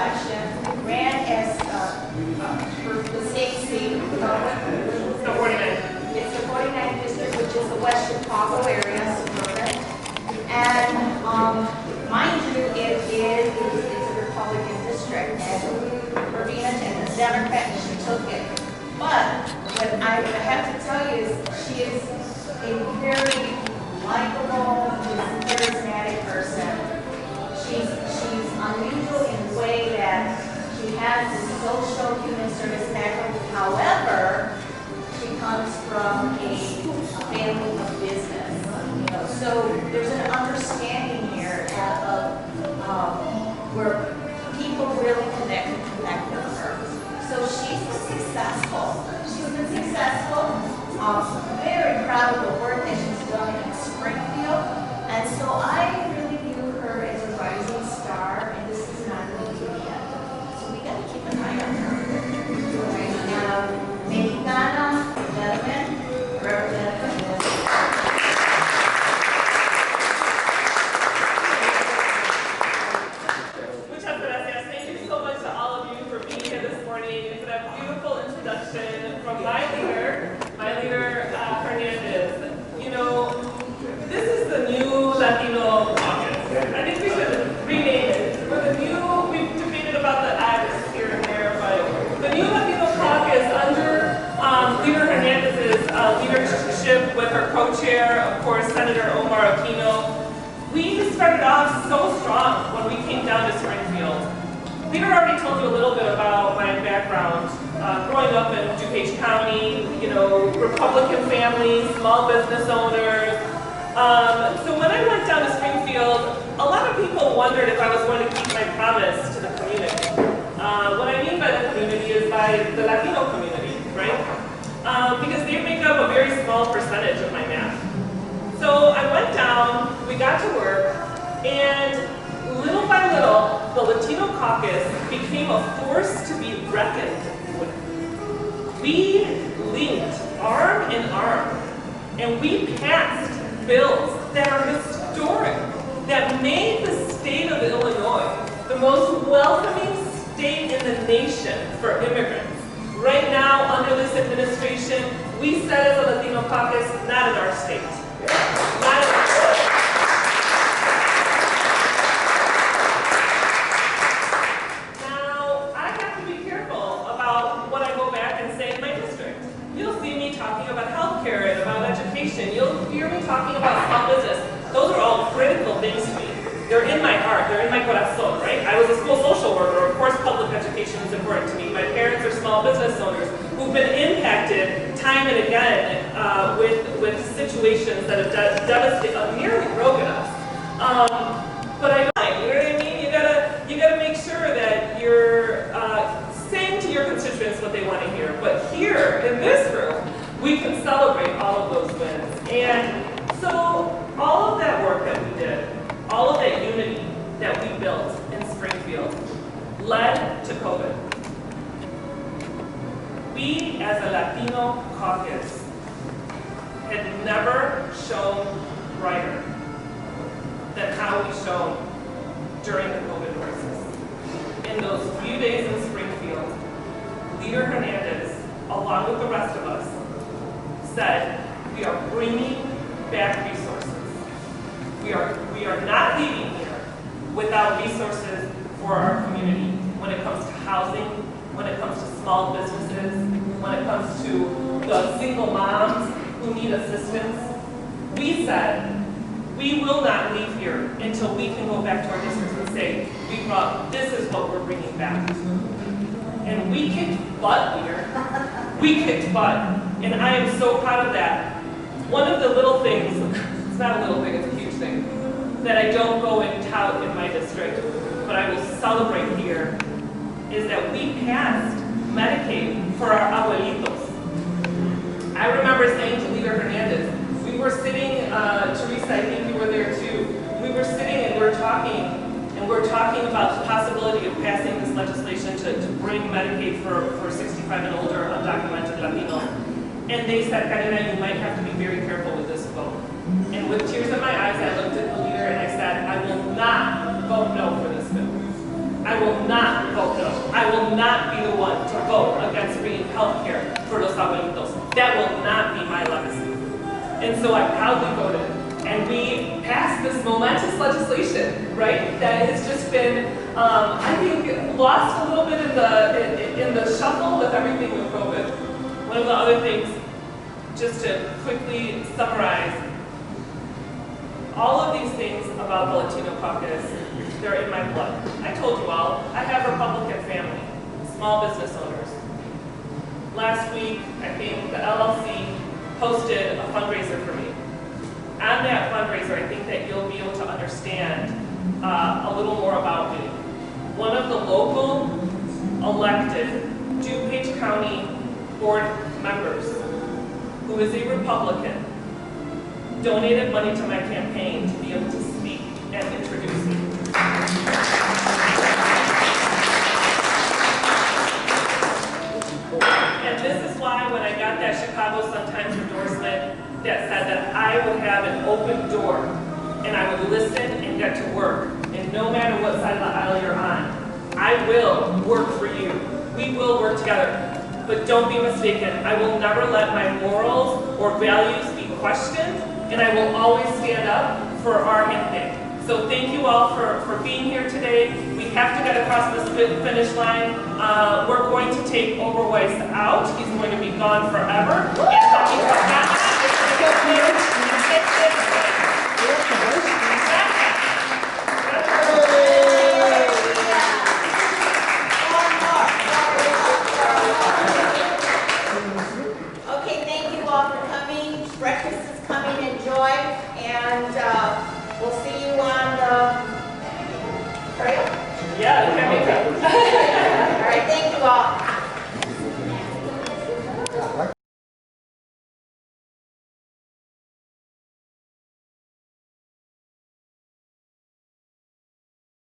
election, ran as for the state seat. The 49. It's the 49th district, which is the West Chicago area, suburban. And mind you, it's a Republican district, and Karina is a Democrat, and she took it. But what I have to tell you is she is a very likable, charismatic person. She's unusual in the way that she has this social human service background. However, she comes from a family of business. So there's an understanding here of where people really connect with her. So she's been successful. Very proud of the work that she's done in Springfield. And so I really view her as a rising star, and this is not really yet. So we got to keep an eye on her. Right now, Mexicana, gentlemen, representative. Muchas gracias. Thank you so much to all of you for being here this morning and for that beautiful introduction from my leader, Hernandez. You know, this is the new Latino Caucus. I think we should rename it. We've debated about the X here and there, but the new Latino Caucus under Leader Hernandez's leadership with her co-chair, of course, Senator Omar Aquino. We started off so strong when we came down to Springfield. Leader already told you a little bit about my background. Growing up in DuPage County, Republican families, small business owners. So when I went down to Springfield, a lot of people wondered if I was going to keep my promise to the community. What I mean by the community is by the Latino community, right? Because they make up a very small percentage of my math. So I went down, we got to work, and little by little, the Latino Caucus became a force to be reckoned with. We linked arm in arm, and we passed bills that are historic, that made the state of Illinois the most welcoming state in the nation for immigrants. Right now, under this administration, we said as a Latino caucus, not in our state. Not in our state. Now, I have to be careful about what I go back and say in my district. You'll see me talking about healthcare and about education. You'll hear me talking about small business. Those are all critical things to me. They're in my heart, they're in my corazón, right? I was a school social worker, of course public education is important to me. My parents are small business owners who've been impacted time and again with situations that have devastated, nearly broken us. But you know what I mean? You gotta make sure that you're saying to your constituents what they want to hear. But here, in this room, we can celebrate all of those wins. And so, all of that work that we did, all of that unity that we built in Springfield led to COVID. We, as a Latino caucus, had never shown brighter than how we shone during the COVID crisis. In those few days in Springfield, Leader Hernandez, along with the rest of us, said, we are bringing back resources. We are not leaving here without resources for our community when it comes to housing, when it comes to small businesses, when it comes to the single moms who need assistance. We said, we will not leave here until we can go back to our districts and say, this is what we're bringing back. And we kicked butt, Leader. We kicked butt. And I am so proud of that. One of the little things, it's not a little thing, it's a huge thing, that I don't go and tout in my district, but I will celebrate here, is that we passed Medicaid for our abuelitos. I remember saying to Leader Hernandez, we were sitting, Teresa, I think you were there too, we were sitting and we're talking about the possibility of passing this legislation to bring Medicaid for 65 and older undocumented Latinos. And they said, Karina, you might have to be very careful with this vote. And with tears in my eyes, I looked at the leader and I said, I will not vote no for this bill. I will not not vote no. I will not be the one to vote against bringing health care for los abuelitos. That will not be my legacy. And so I proudly voted. And we passed this momentous legislation, right? That has just been, I think, lost a little bit in the shuffle with everything with COVID. One of the other things, just to quickly summarize, all of these things about the Latino caucus, they're in my blood. I told you all, I have a Republican family, small business owners. Last week, I think the LLC hosted a fundraiser for me. On that fundraiser, I think that you'll be able to understand a little more about me. One of the local elected DuPage County board members, who is a Republican, donated money to my campaign to be able to speak and introduce me. And this is why when I got that Chicago Sun-Times endorsement that said that I would have an open door and I would listen and get to work, and no matter what side of the aisle you're on, I will work for you. We will work together. But don't be mistaken, I will never let my morals or values be questioned, and I will always stand up for our impact. So thank you all for being here today. We have to get across this finish line. We're going to take Omar out. He's going to be gone forever. And